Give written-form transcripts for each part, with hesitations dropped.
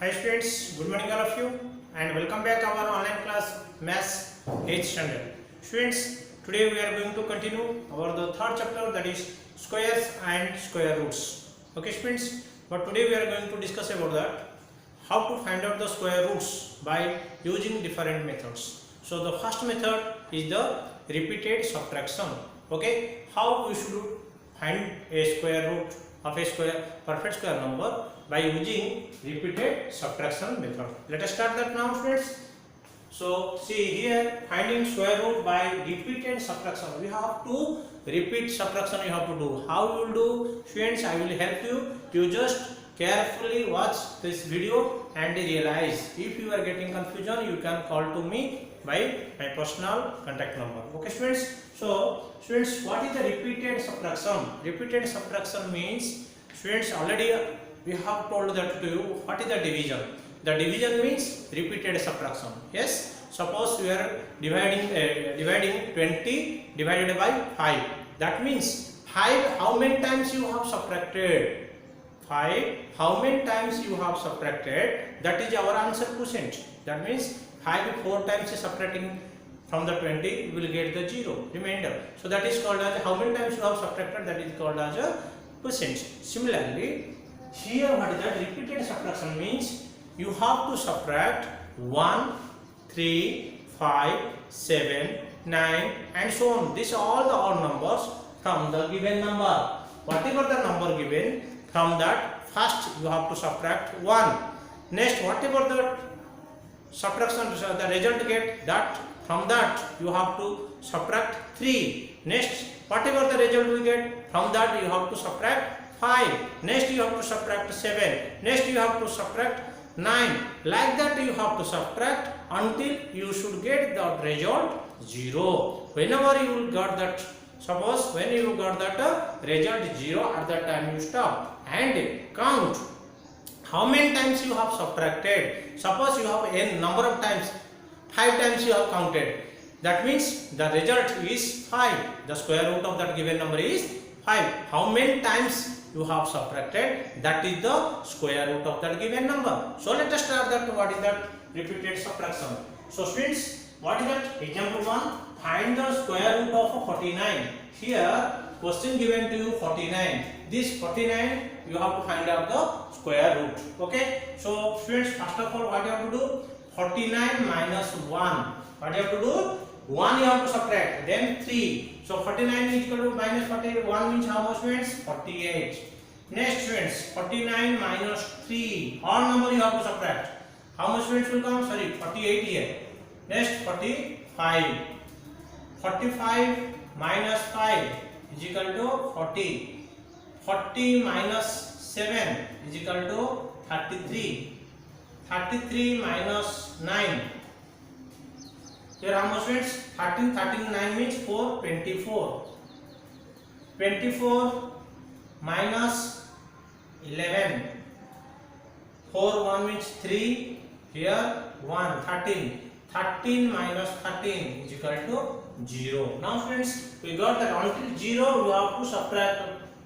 Hi students, good morning all of you and welcome back to our online class Maths 8th standard. Students, today we are going to continue our the third chapter, that is squares and square roots. Okay students, but today we are going to discuss about that how to find out the square roots by using different methods. So the first method is the repeated subtraction. Okay, how we should find a square root of a perfect square number by using repeated subtraction method. Let us start that now students. So see here, finding square root by repeated subtraction. We have to repeat subtraction you have to do. How you will do students, I will help you. You just carefully watch this video and realize. If you are getting confusion, you can call to me by my personal contact number. Okay students. So students, what is the repeated subtraction? Repeated subtraction means, students, already we have told that to you. What is the division? The division means repeated subtraction. Yes, suppose we are dividing 20 divided by 5. That means 5, how many times you have subtracted? 5, how many times you have subtracted? That is our answer quotient. That means 5 4 times subtracting from the 20 will get the 0 remainder. So that is called as how many times you have subtracted, that is called as a quotient. Similarly, here what is that? Repeated subtraction means you have to subtract 1, 3, 5, 7, 9 and so on. These are all the odd numbers from the given number. Whatever the number given, from that first you have to subtract 1. Next, whatever the subtraction the result get, that from that you have to subtract 3. Next, whatever the result we get, from that you have to subtract 5. Next you have to subtract 7. Next you have to subtract 9. Like that you have to subtract until you should get the result 0. Whenever you will got that, suppose when you got that result 0, at that time you stop and count how many times you have subtracted. Suppose you have n number of times, 5 times you have counted. That means the result is 5. The square root of that given number is 5. How many times you have subtracted? That is the square root of that given number. So let us start that. What is that? Repeated subtraction. So students, what is that? Example 1. Find the square root of 49. Here question given to you 49. This 49 you have to find out the square root. Okay. So students, first of all what you have to do? 49 minus 1. What you have to do? 1 you have to subtract. Then 3. So 49 is equal to minus 41 means how much students? 48. Next students, 49 minus 3. All number you have to subtract. How much students will come? Sorry, 48 here. Next 45. 45 minus 5 is equal to 40. 40 minus 7 is equal to 33. 33 minus 9. Here how much students? 13, 9 means 4, 24. 24 minus 11. 4, 1 means 3. Here 1, 13. 13 minus 13 is equal to 0. Now students, we got that until 0 you have to subtract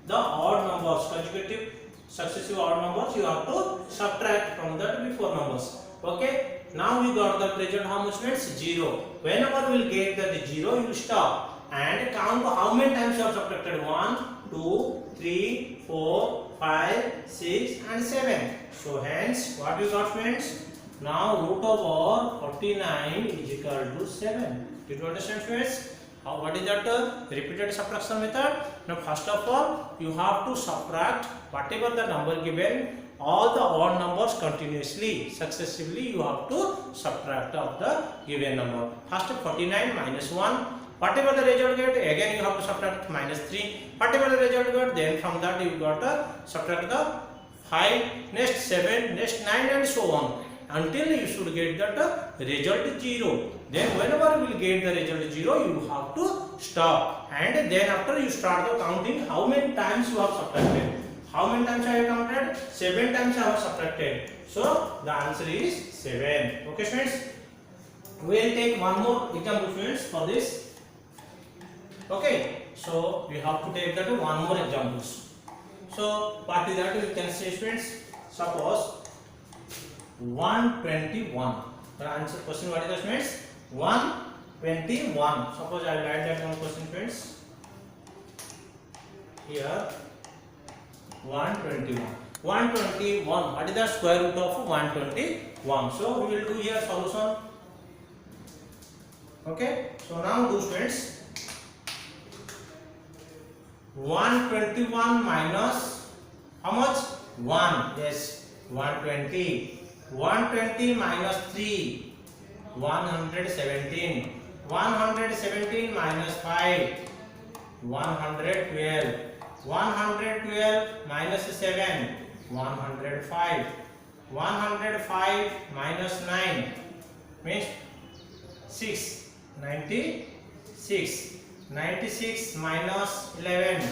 the odd numbers, consecutive successive odd numbers you have to subtract from the before numbers. Okay. Now we got the result how much means 0. Whenever we will get the 0, you will stop and count how many times you have subtracted. 1, 2, 3, 4, 5, 6 and 7. So hence what we got friends? Now root over 49 is equal to 7. Did you understand friends? What is that repeated subtraction method? Now first of all you have to subtract whatever the number given, all the odd numbers continuously, successively you have to subtract of the given number. First 49 minus 1. Whatever the result get, again you have to subtract minus 3. Whatever the result get, then from that you got to subtract the 5, next 7, next 9 and so on. Until you should get that result 0. Then whenever you will get the result 0, you have to stop. And then after you start the counting how many times you have subtracted. How many times I have counted? 7 times I have subtracted. So the answer is 7. Okay friends. We will take one more example friends for this. Okay. So we have to take that one more examples. So what is that? We can say friends. Suppose 121. The answer question what is the students? 121. Suppose I will write that one question friends. Here 121. 121. What is the square root of 121? So we will do here solution. Okay. So now do students. 121 minus how much? 1. Yes. 120. 120 minus 3. 117. 117 minus 5. 112. 112 minus 7. 105. 105 minus 9 means 6. 96. 96 minus 11.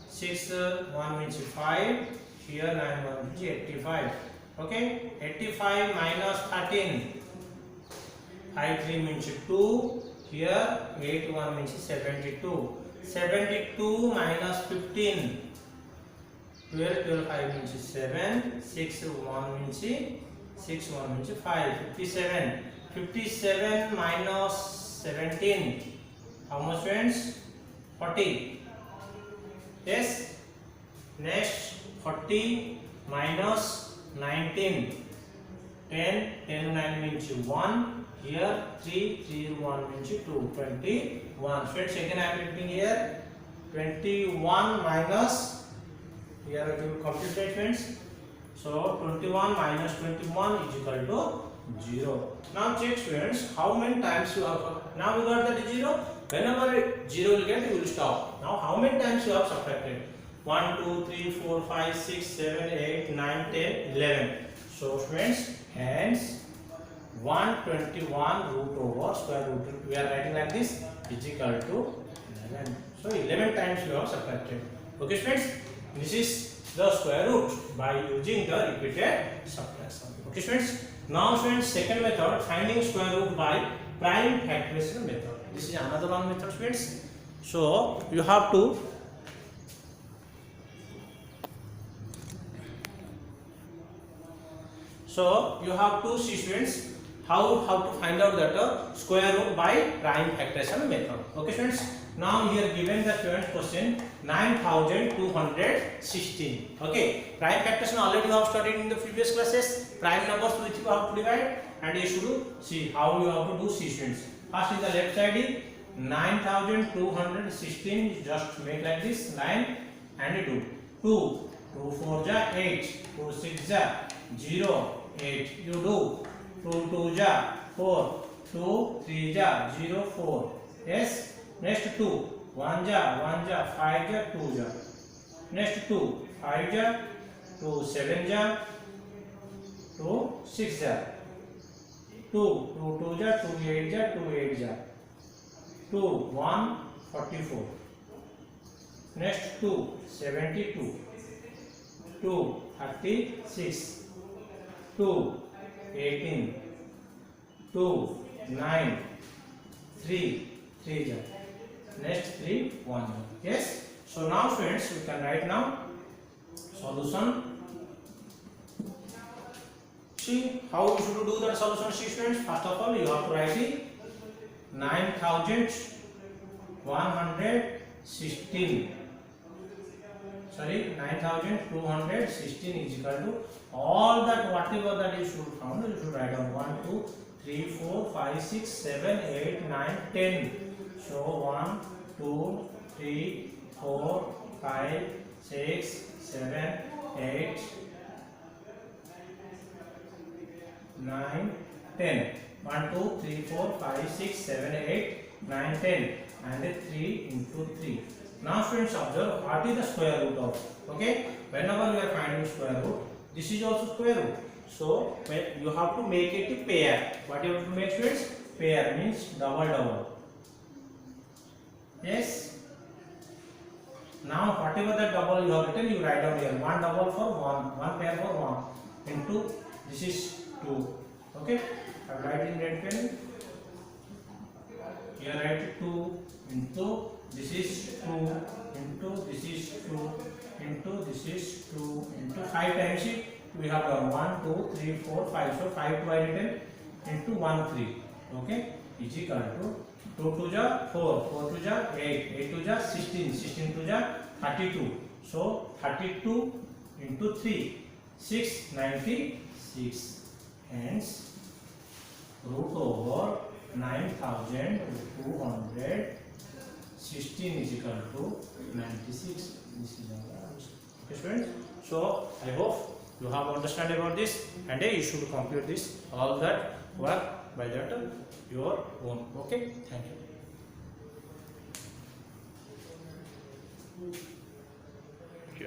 6 1 means 5. Here 9 1 means 85. Okay. 85 minus 13. 5 3 means 2. Here 8 1 means 72. 72 minus 15. 12 12 5 means 7. 6 1 means 6 1 means 5. 57. 57 minus 17. How much friends? 40. Yes. Next 40 minus 19. 10 10 9 means 1. Here 3 3 1 means 2. 21. Friends, again I am repeating here. 21 minus, here I will complete it friends. So 21 minus 21 is equal to 0. Now check friends, how many times you have. Now we got that 0. Whenever 0 will get, you will stop. Now how many times you have subtracted? 1 2 3 4 5 6 7 8 9 10 11. So friends, hence 121 root over square root, we are writing like this, is equal to 11. So 11 times you have subtracted. Okay friends, this is the square root by using the repeated subtraction. Okay friends, now friends, second method, finding square root by prime factorization method. This is another one method friends. So you have to see students how to find out that square root by prime factorization method. Okay friends, now here given the current question 9216. Okay, prime factorization already you have studied in the previous classes. Prime numbers which you have to divide, and you should see how you have to do see students. First in the left side 9216, just make like this 9 and 2. 2 4 ja 8, 2 6 ja 0 8, you do 2 2 ja 4, 2 3 ja 0 4. Yes. Next 2 1 ja 5 ja 2 ja. Next 2 5 ja 2 7 ja 2 6 ja. 2 2 ja 2 8 ja 2 8 ja. 2 1 44. Next 2 72. 2 36. 2 18. 2 9 3 3 ja. Next 3 1. Yes. So now friends, we can write now solution. See how you should do that solution. See friends, first of all you have to write it 9116. Sorry, 9216 is equal to all that whatever that you should found, you should write down 1 2 3 4 5 6 7 8 9 10. So 1 2 3 4 5 6 7 8 9 10. 1 2 3 4 5 6 7 8 9 10 and 3 into 3. Now students, observe what is the square root of. Okay, whenever you are finding square root, this is also square root. So you have to make it a pair. What you have to make students? Pair means double. Yes. Now whatever the double you have written, you write down here. One double for one pair for 1 into this is 2. Okay, I will write in red pen. Here write 2 into this is 2 into this is 2 into this is 2 into 5 times it we have done 1 2 3 4 5, so 5 2 I written into 1 3, okay, is equal to 2 2 ja 4, 4 2 ja 8, 8 2 ja 16, 16 2 ja 32, so 32 into 3, 696, hence root over 9216 is equal to 96. This is our answer. Okay, students. So I hope you have understand about this, and you should complete this all that work by that your own. Okay. Thank you.